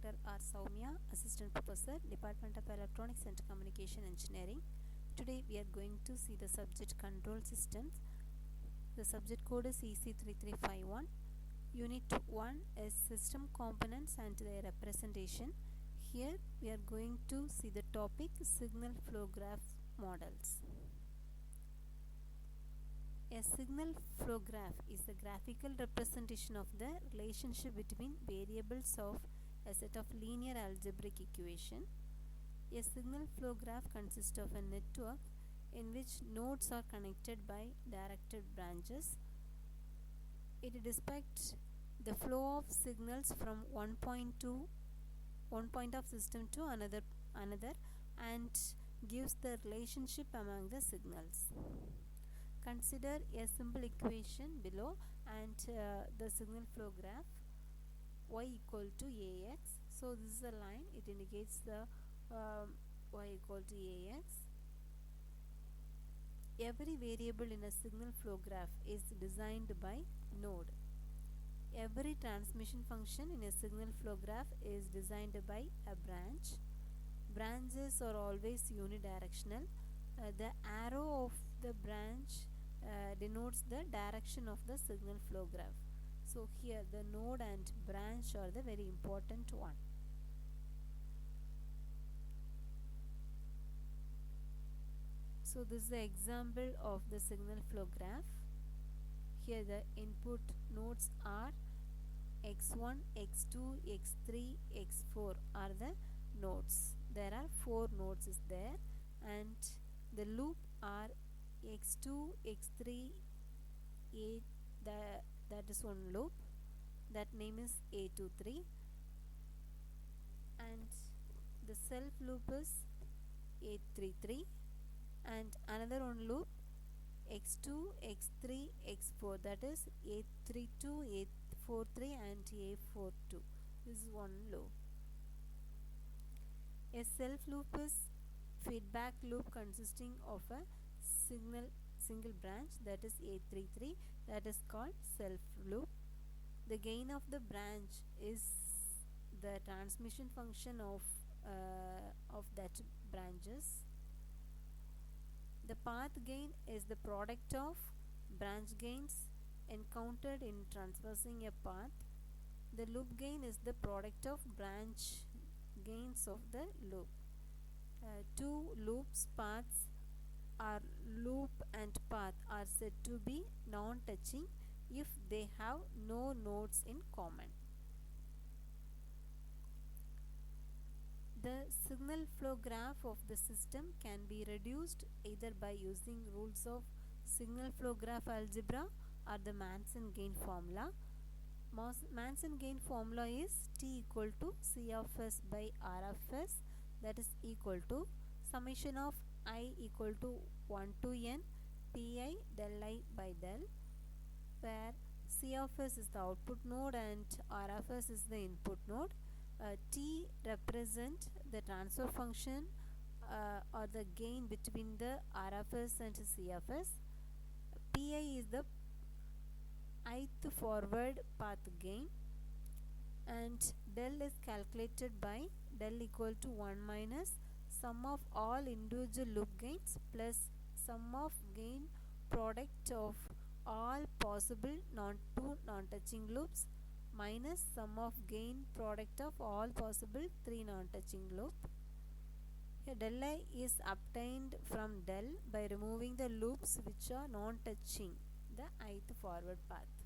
Dr. R. Soumya, Assistant Professor, Department of Electronics and Communication Engineering. Today we are going to see the subject control systems. The subject code is EC3351. Unit 1 is system components and their representation. Here we are going to see the topic signal flow graph models. A signal flow graph is a graphical representation of the relationship between variables of a set of linear algebraic equation. A signal flow graph consists of a network in which nodes are connected by directed branches. It depicts the flow of signals from one point of system to another and gives the relationship among the signals. Consider a simple equation below and the signal flow graph y equal to ax. So this is a line, it indicates the y equal to ax. Every variable in a signal flow graph is designed by node. Every transmission function in a signal flow graph is designed by a branch. Branches are always unidirectional. The arrow of the branch denotes the direction of the signal flow graph. So here the node and branch are the very important one. So this is the example of the signal flow graph. Here the input nodes are x1, x2, x3, x4 are the nodes. There are 4 nodes is there, and the loop are x2, x3, a that is one loop, that name is a23, and the self loop is a33, and another one loop x2, x3, x4, that is a32, a43 and a42. This is one loop. A self loop is feedback loop consisting of a single branch, that is a33, that is called self loop. The gain of the branch is the transmission function of that branches. The path gain is the product of branch gains encountered in traversing a path. The loop gain is the product of branch gains of the loop. Two loops paths are loop and path are said to be non-touching if they have no nodes in common. The signal flow graph of the system can be reduced either by using rules of signal flow graph algebra or the Manson-Gain formula. Manson-Gain formula is T equal to C of S by R of S, that is equal to summation of I equal to 1 to n Pi del I by del, where C of S is the output node and R of S is the input node. T represent the transfer function or the gain between the R of S and C of S. Pi is the ith forward path gain, and del is calculated by del equal to 1 minus sum of all individual loop gains plus sum of gain product of all possible non-touching loops minus sum of gain product of all possible 3 non-touching loop. Here del I is obtained from del by removing the loops which are non-touching the ith forward path.